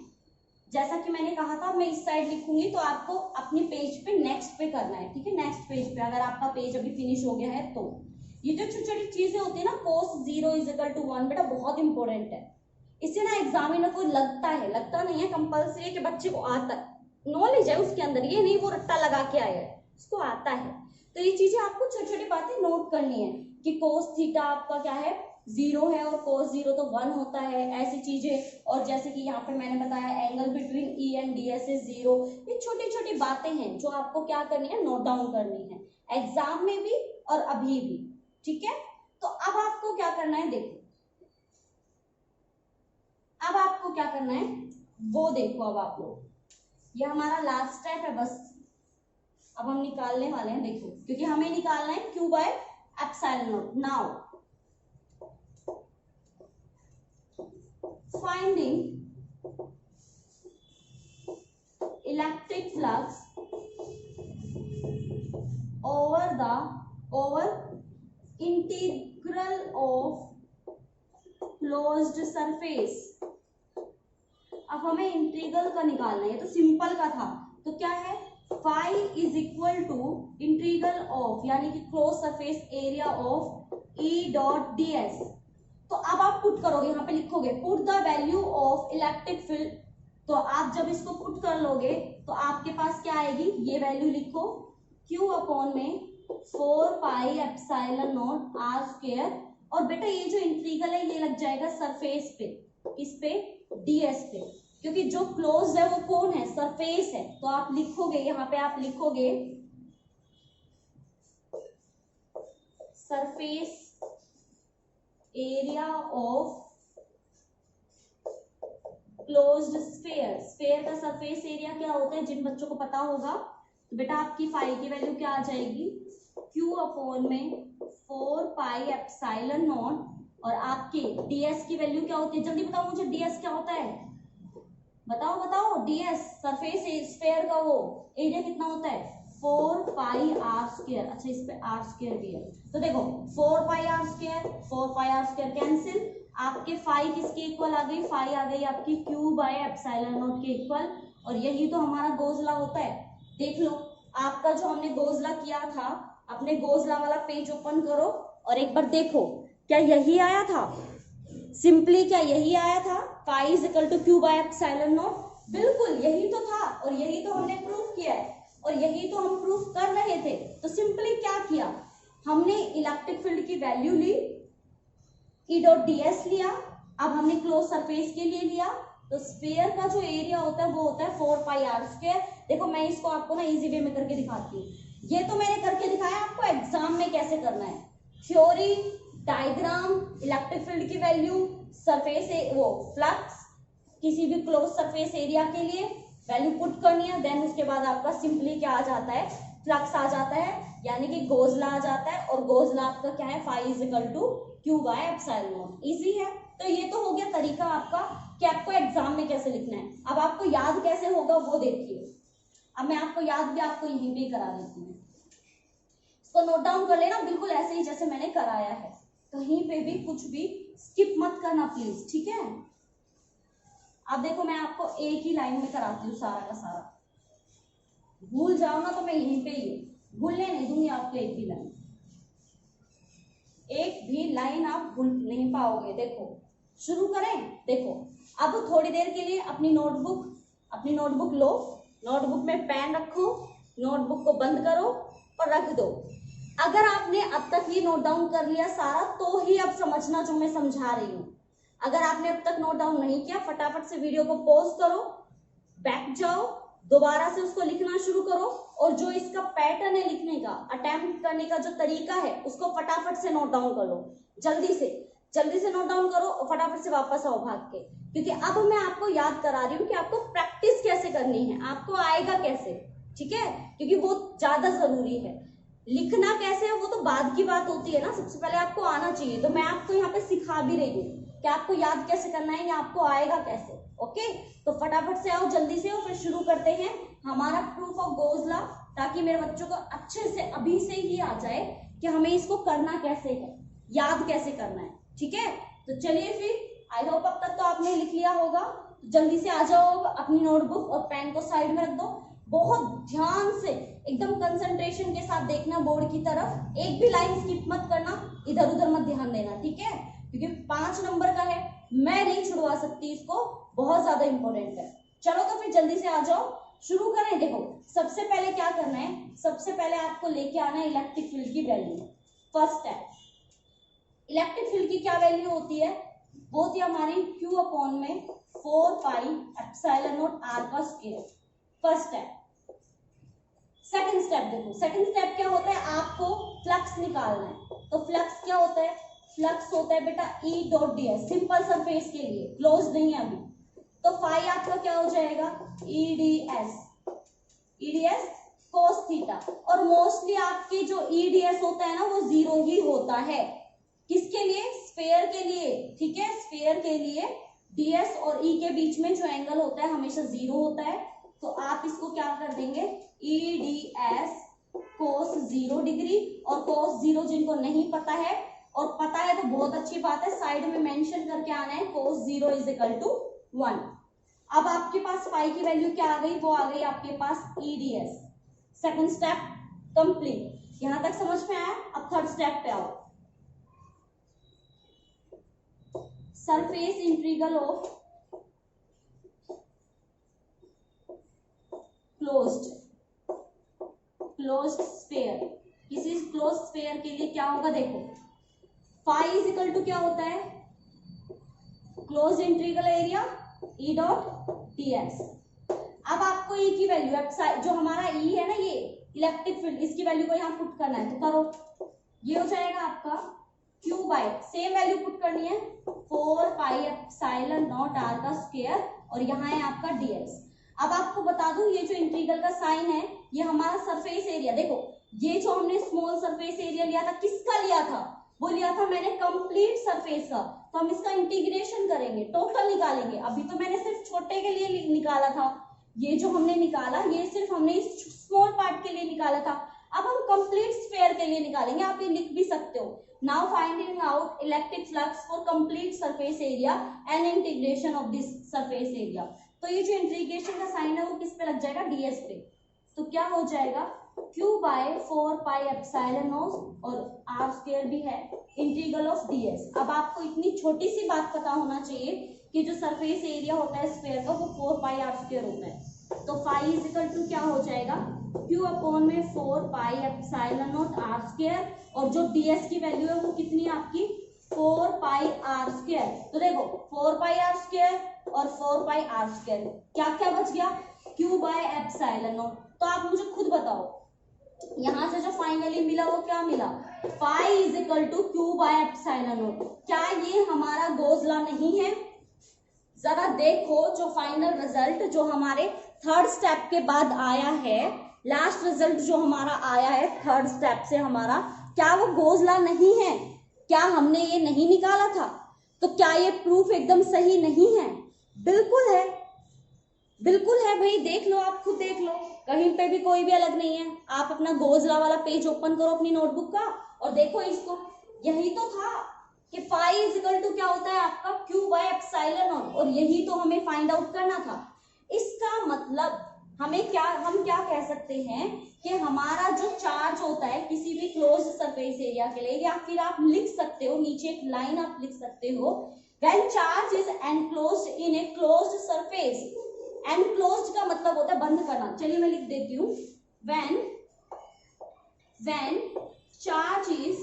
जैसा कि मैंने कहा था मैं इस साइड लिखूंगी तो आपको अपने पेज पे नेक्स्ट पे करना है, ठीक है, नेक्स्ट पेज पे, अगर आपका पेज अभी फिनिश हो गया है तो। ये जो छोटी छोटी चीजें होती है ना, cos 0 इज इक्वल टू 1, बेटा बहुत इंपॉर्टेंट है। इससे ना एग्जामिनर को लगता नहीं है, कंपल्सरी है कि बच्चे को आता है, नॉलेज है उसके अंदर, ये नहीं वो रट्टा लगा के आया है, उसको आता है। तो ये चीजें आपको छोटी छोटी बातें नोट करनी है कि cos थीटा आपका क्या है 0 है, और cos 0 तो 1 होता है, ऐसी चीजें। और जैसे कि यहाँ पे मैंने बताया angle between E and ds is 0। ये छोटी छोटी बातें हैं जो आपको क्या करनी है, नोट डाउन करनी है, एग्जाम में भी और अभी भी, ठीक है। तो अब आपको क्या करना है, देखो अब आपको क्या करना है वो देखो। अब आप लोग, ये हमारा लास्ट स्टेप है बस, अब हम निकालने वाले हैं, देखो, क्योंकि हमें निकालना है Q by epsilon not. Now finding electric flux over integral of closed surface. अब हमें इंटीग्रल का निकालना है, ये तो सिंपल का था, तो क्या है, phi is equal to integral of, यानी कि close surface area of E dot ds। तो अब आप पुट करोगे, यहाँ पे लिखोगे put the value of electric field तो आप जब इसको पुट कर लोगे तो आपके पास क्या आएगी, ये वैल्यू लिखो, Q अपॉन में 4 pi epsilon naught R square, और बेटा ये जो इंटीग्रल है ये लग जाएगा सरफेस पे, किस पे, ds पे, क्योंकि जो क्लोज है वो कौन है, सरफेस है। तो आप लिखोगे, यहाँ पे आप लिखोगे surface area of closed sphere. Sphere का सरफेस एरिया क्या होता है, जिन बच्चों को पता होगा, तो बेटा आपकी फाई की वैल्यू क्या आ जाएगी, Q अपॉन में 4 पाई एप्सिलॉन नॉट, और आपके ds की वैल्यू क्या होती है, जल्दी बताओ मुझे, ds क्या होता है, बताओ बताओ, ds सरफेस स्फीयर का वो एरिया कितना होता है, 4 पाई आर स्क्वायर। अच्छा इस पे आर स्क्वायर भी है, तो देखो 4 pi R square, 4 pi R square cancel, आपके फाई किसके इक्वल आ गई, फाई आ गई आपकी Q बाय एप्सिलॉन नॉट के इक्वल, और यही तो हमारा गोजला होता है। देख लो आपका जो हमने गोजला किया था, अपने गोजला वाला पेज ओपन करो और एक बार देखो, क्या यही आया था, सिंपली क्या यही आया था, phi is equal to Q by epsilon naught, बिल्कुल यही तो था, और यही तो हमने प्रूफ किया है, और यही तो हम प्रूफ कर रहे थे। तो सिंपली क्या किया, हमने इलेक्ट्रिक फील्ड की वैल्यू ली, E डॉट ds लिया, अब हमने क्लोज सरफेस के लिए लिया, तो स्फीयर का जो एरिया होता है वो होता है 4 पाई आर स्क्वायर। देखो मैं इसको आपको ना इजी वे में करके दिखाती हूँ, ये तो मैंने करके दिखाया, आपको एग्जाम में कैसे करना है, थ्योरी, डायग्राम, इलेक्ट्रिक फील्ड की वैल्यू, सरफेस वो फ्लक्स, किसी भी क्लोज सरफेस एरिया के लिए वैल्यू पुट करनी है, देन उसके बाद आपका सिंपली क्या आ जाता है, फ्लक्स आ जाता है, यानी कि गोजला आ जाता है, और गोजला आपका क्या है, phi is equal to Q by epsilon naught. Easy है। तो ये तो हो गया तरीका आपका कि आपको एग्जाम में कैसे लिखना है। अब आपको याद कैसे होगा वो देखिए, अब मैं आपको याद भी आपको यहीं पे करा देती हूँ, इसको नोट डाउन कर लेना बिल्कुल ऐसे ही जैसे मैंने कराया है, कहीं पे भी कुछ भी स्किप मत करना प्लीज, ठीक है। अब देखो मैं आपको एक ही लाइन में कराती हूँ सारा का सारा, भूल जाओ ना तो मैं यहीं पे ही भूलने नहीं दूंगी आपको, एक भी लाइन, एक भी लाइन आप भूल नहीं पाओगे। देखो शुरू करें, देखो अब थोड़ी देर के लिए अपनी नोटबुक लो, नोटबुक में पेन रखो, नोटबुक को बंद करो और रख दो। अगर आपने अब तक ये नोट डाउन कर लिया सारा तो ही अब समझना जो मैं समझा रही हूँ। अगर आपने अब तक नोट डाउन नहीं किया, फटाफट से वीडियो को पॉज करो, बैक जाओ, दोबारा से उसको लिखना शुरू करो, और जो इसका पैटर्न है लिखने का, अटेम्प्ट करने का जो तरीका है, उसको फटाफट से नोट डाउन कर लो, जल्दी से नोट डाउन करो और फटाफट से वापस आओ भाग के, क्योंकि अब मैं आपको याद करा रही हूँ कि आपको प्रैक्टिस कैसे करनी है, आपको आएगा कैसे, ठीक है, क्योंकि वो ज्यादा जरूरी है। लिखना कैसे है वो तो बाद की बात होती है ना, सबसे पहले आपको आना चाहिए। तो मैं आपको यहाँ पे सिखा भी रही हूँ कि आपको याद कैसे करना है या आपको आएगा कैसे। ओके, तो फटाफट से आओ जल्दी से, और फिर शुरू करते हैं हमारा प्रूफ ऑफ गोजला, ताकि मेरे बच्चों को अच्छे से अभी से ही आ जाए कि हमें इसको करना कैसे है, याद कैसे करना है, ठीक है। तो चलिए फिर, आई होप अब तक तो आपने लिख लिया होगा, तो जल्दी से आ जाओ, अपनी नोटबुक और पेन को साइड में रख दो, बहुत ध्यान से एकदम कंसंट्रेशन के साथ देखना बोर्ड की तरफ, एक भी लाइन स्किप मत करना, इधर उधर मत ध्यान देना, ठीक है, क्योंकि 5 नंबर का है, मैं नहीं छुड़वा सकती इसको, बहुत ज्यादा इंपॉर्टेंट है। चलो तो फिर जल्दी से आ जाओ, शुरू करें। देखो सबसे पहले क्या करना है, सबसे पहले आपको लेके आना है इलेक्ट्रिक फील्ड की value. First step, electric field की क्या वैल्यू होती है, वो होती है हमारी Q अपॉन में 4 पाई एप्सिलॉन नॉट आर का square. First step. Second step देखो, सेकंड स्टेप क्या होता है, आपको फ्लक्स निकालना है। तो फ्लक्स क्या होता है, फ्लक्स होता है बेटा E dot ds, simple surface के लिए, क्लोज नहीं है अभी, तो फाई आपका क्या हो जाएगा, EDS cos थीटा, और मोस्टली आपके जो EDS होता है ना वो 0 ही होता है, किसके लिए, स्फीयर के लिए, ठीक है, स्फीयर के लिए ds और E के बीच में जो एंगल होता है हमेशा 0 होता है, तो आप इसको क्या कर देंगे, EDS cos 0 डिग्री, और cos 0 जिनको नहीं पता है, और पता है तो बहुत अच्छी बात है, साइड में मेंशन करके आना है, cos 0 इज इक्वल टू 1। अब आपके पास फाई की वैल्यू क्या आ गई, वो आ गई आपके पास EDS। सेकंड स्टेप कंप्लीट, यहां तक समझ में आया। अब थर्ड स्टेप पे आओ, surface integral of closed sphere, किसी क्लोज्ड स्फीयर के लिए क्या होगा, देखो फाई इज इक्वल टू क्या होता है, closed integral area E dot ds। अब आपको ई की वैल्यू, जो हमारा ई है ना, ये इलेक्ट्रिक फील्ड, इसकी वैल्यू को यहाँ पुट करना है, तो करो। ये हो जाएगा आपका q by, same value put करनी है 4 पाई एप्सिलॉन नॉट r का स्क्वायर, और यहाँ है आपका ds। अब आपको बता दूं, ये जो इंटीग्रल का साइन है, ये हमारा सरफेस एरिया, देखो ये जो हमने स्मॉल सरफेस एरिया लिया था, किसका लिया था, वो लिया था मैंने कंप्लीट सरफेस का। तो हम इसका इंटीग्रेशन करेंगे, टोटल निकालेंगे। अभी तो मैंने सिर्फ छोटे के लिए निकाला था, ये जो हमने निकाला ये सिर्फ हमने इस स्मॉल पार्ट के लिए निकाला था। अब हम कंप्लीट स्फीयर के लिए निकालेंगे, आप ये लिख भी सकते हो। Now finding out electric flux for complete surface area and integration of this surface area. तो ये जो इंटीग्रेशन का साइन है वो किस पे लग जाएगा, ds पे। तो क्या हो जाएगा, q by 4 pi epsilon naught और r स्क्वायर भी है, इंटीग्रल ऑफ ds। अब आपको इतनी छोटी सी बात पता होना चाहिए कि जो सरफेस एरिया होता है स्फीयर का वो 4 पाई r स्क्वायर होता है। तो फाई इज इक्वल टू क्या हो जाएगा, q अपॉन में 4 pi epsilon naught r square, और जो ds की वैल्यू है वो कितनी आपकी 4 पाई r स्क्वायर। तो देखो 4 पाई r स्क्वायर और 4 पाई r स्क्वायर, क्या क्या बच गया, q बाय एप्सिलॉन नॉट। तो आप मुझे खुद बताओ, यहां से जो फाइनली मिला वो क्या मिला, phi is equal to q by epsilon naught. क्या ये हमारा गोस लॉ नहीं है? जरा देखो जो फाइनल रिजल्ट जो हमारे थर्ड स्टेप के बाद आया है, लास्ट रिजल्ट जो हमारा आया है थर्ड स्टेप से हमारा, क्या वो गोस लॉ नहीं है? क्या हमने ये नहीं निकाला था? तो क्या ये प्रूफ एकदम सही नहीं है? बिल्कुल है, बिल्कुल है भाई, देख लो, आप खुद देख लो, कहीं पे भी कोई भी अलग नहीं है। आप अपना गोस लॉ वाला पेज ओपन करो अपनी नोटबुक का और देखो इसको, यही तो था कि फाई इज इक्वल टू क्या होता है आपका q बाय एप्सिलॉन नॉट, और यही तो हमें फाइंड आउट करना था। इसका मतलब हम क्या कह सकते हैं कि हमारा जो चार्ज होता है किसी भी क्लोज्ड सरफेस एरिया के लिए, या फिर आप लिख सकते हो नीचे एक लाइन आप लिख सकते हो, when charge is enclosed in A closed surface. Enclosed का मतलब होता है बंद करना। चलिए मैं लिख देती हूँ, when charge is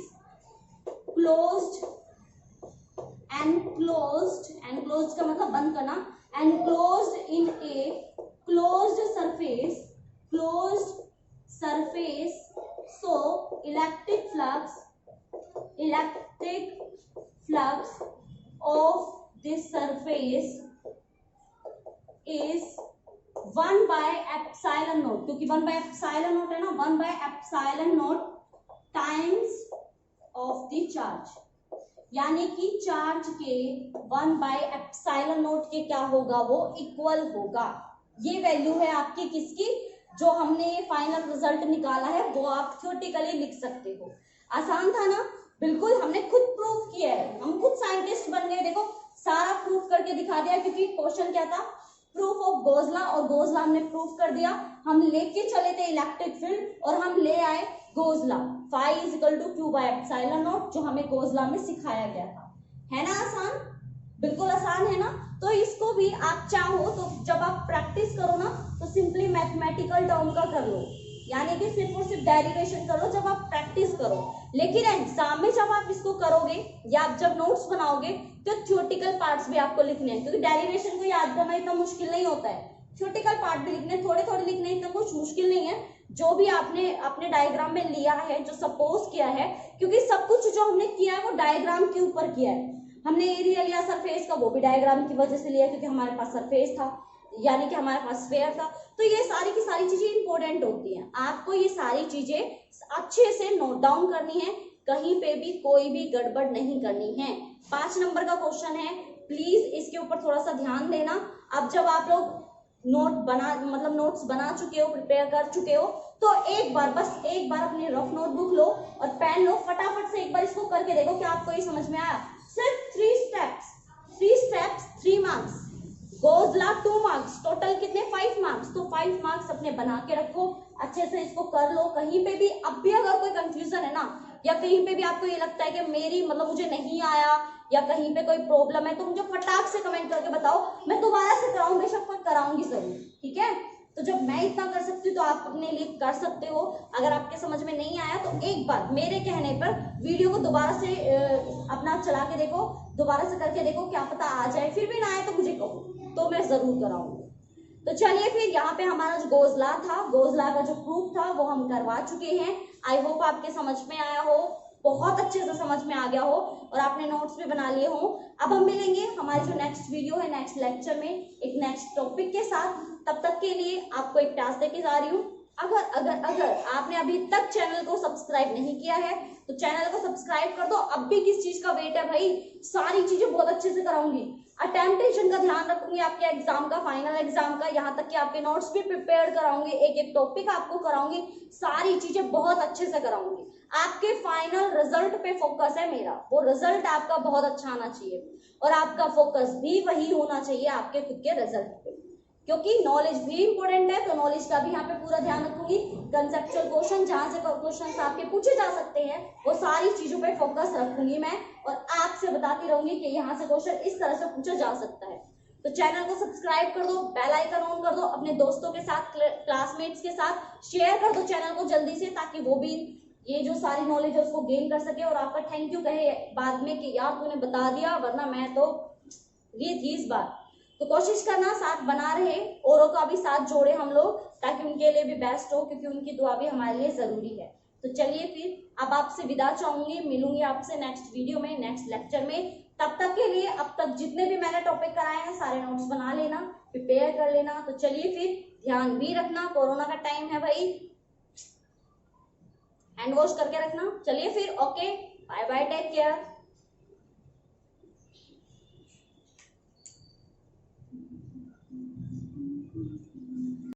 closed, enclosed का मतलब बंद करना, enclosed in A closed surface, so electric flux of this surface is 1 by epsilon naught, क्योंकि 1 by epsilon naught है ना, 1 by epsilon naught times of the charge, यानी कि चार्ज के 1 by epsilon naught के क्या होगा, वो इक्वल होगा। ये वैल्यू है आपकी किसकी, जो हमने ये फाइनल रिजल्ट निकाला है वो आप थ्योरेटिकली लिख सकते हो। आसान था ना? बिल्कुल, हमने खुद प्रूफ किया है, हम खुद साइंटिस्ट बन गए। देखो सारा प्रूफ करके दिखा दिया, क्योंकि क्वेश्चन क्या था, प्रूफ ऑफ गोस लॉ, और गोस लॉ हमने प्रूफ कर दिया। हम लेके चले थे इलेक्ट्रिक फील्ड और हम ले आए Gauss law, phi is equal to q by epsilon not, जो हमें गोस लॉ में सिखाया गया था। है ना आसान? बिल्कुल आसान है ना? तो इसको भी आप चाहो तो जब आप प्रैक्टिस करो ना, तो सिंपली मैथमेटिकल टर्म का कर लो, यानी कि सिर्फ और सिर्फ डेरिवेशन कर लो जब आप प्रैक्टिस करो। लेकिन एग्जाम में जब आप इसको करोगे या आप जब नोट्स बनाओगे तो थ्योरेटिकल पार्ट्स भी आपको लिखने हैं, क्योंकि डेरिवेशन को याद करना इतना मुश्किल नहीं होता है। थ्योरेटिकल पार्ट भी लिखने, थोड़े थोड़े लिखने, इतना कुछ मुश्किल नहीं है। जो भी आपने अपने डायग्राम में लिया है, जो सपोज किया है, क्योंकि सब कुछ जो हमने किया है वो डायग्राम के ऊपर किया है। हमने एरिया लिया सरफेस का, वो भी डायग्राम की वजह से लिया, क्योंकि हमारे पास सरफेस था, यानी कि हमारे पास स्फीयर था। तो ये सारी की सारी चीजें इंपॉर्टेंट होती हैं, आपको ये सारी चीजें अच्छे से नोट डाउन करनी है, कहीं पे भी कोई भी गड़बड़ नहीं करनी है। 5 नंबर का क्वेश्चन है, प्लीज इसके ऊपर थोड़ा सा ध्यान देना। अब जब आप लोग नोट्स बना चुके हो, प्रिपेयर कर चुके हो, तो बस एक बार अपनी रफ नोटबुक लो और पेन लो, फटाफट से एक बार इसको करके देखो कि आपको ये समझ में आया। सिर्फ 3 स्टेप्स 3 मार्क्स, गोस लॉ 2 मार्क्स, टोटल कितने 5 मार्क्स। तो 5 मार्क्स अपने बना के रखो, अच्छे से इसको कर लो। कहीं पे भी अब भी अगर कोई कंफ्यूजन है ना, या कहीं पे भी आपको ये लगता है कि मेरी मुझे नहीं आया, या कहीं पे कोई प्रॉब्लम है, तो मुझे फटाक से कमेंट करके बताओ, मैं दोबारा से कराऊंगी, बेशक कराऊंगी जरूर, ठीक है। तो जब मैं इतना कर सकती हूँ तो आप अपने लिए कर सकते हो। अगर आपके समझ में नहीं आया तो एक बार मेरे कहने पर वीडियो को दोबारा से अपना चला के देखो, दोबारा से करके देखो, क्या पता आ जाए। फिर भी ना आए तो मुझे कहो, तो मैं जरूर कराऊंगी। तो चलिए फिर यहाँ पे हमारा जो गोजला था, गोजला का जो प्रूफ था वो हम करवा चुके हैं। आई होप आपके समझ में आया हो, बहुत अच्छे से समझ में आ गया हो और आपने नोट्स भी बना लिए हो। अब हम मिलेंगे हमारी जो नेक्स्ट वीडियो है, नेक्स्ट लेक्चर में एक नेक्स्ट टॉपिक के साथ। तब तक के लिए आपको एक टास्क देके जा रही हूँ। अगर आपने अभी तक चैनल को सब्सक्राइब नहीं किया है तो चैनल को सब्सक्राइब कर दो। अब भी किस चीज का वेट है भाई, सारी चीजें बहुत अच्छे से कराऊंगी। अटेम्पटेशन का ध्यान रखूंगी, आपके एग्जाम का, फाइनल एग्जाम का, यहाँ तक कि आपके नोट्स भी प्रिपेयर कराऊंगी, एक एक टॉपिक आपको कराऊंगी, सारी चीजें बहुत अच्छे से कराऊंगी। आपके फाइनल रिजल्ट पे फोकस है मेरा, वो रिजल्ट आपका बहुत अच्छा आना चाहिए और आपका फोकस भी वही होना चाहिए आपके खुद के रिजल्ट पे, क्योंकि नॉलेज भी इंपॉर्टेंट है। तो नॉलेज का भी यहाँ पे पूरा ध्यान रखूंगी। कंसेप्चुअल क्वेश्चन, जहां से क्वेश्चन आपके पूछे जा सकते हैं, वो सारी चीजों पे फोकस रखूंगी मैं और आपसे बताती रहूंगी कि यहाँ से क्वेश्चन इस तरह से पूछा जा सकता है। तो चैनल को सब्सक्राइब कर दो, बेल आइकन ऑन कर दो, अपने दोस्तों के साथ, क्लासमेट्स के साथ शेयर कर दो चैनल को जल्दी से, ताकि वो भी ये जो सारी नॉलेज है उसको गेन कर सके और आपका थैंक यू कहे बाद में कि यार तूने बता दिया, वरना मैं तो ये थी इस बार। तो कोशिश करना साथ बना रहे, औरों का भी साथ जोड़े हम लोग, ताकि उनके लिए भी बेस्ट हो, क्योंकि उनकी दुआ भी हमारे लिए जरूरी है। तो चलिए फिर अब आपसे विदा चाहूंगी, मिलूंगी आपसे नेक्स्ट वीडियो में, नेक्स्ट लेक्चर में। तब तक के लिए अब तक जितने भी मैंने टॉपिक कराए हैं सारे नोट्स बना लेना, प्रिपेयर कर लेना। तो चलिए फिर, ध्यान भी रखना, कोरोना का टाइम है भाई, हैंड वॉश करके रखना। चलिए फिर, okay, bye bye, take care.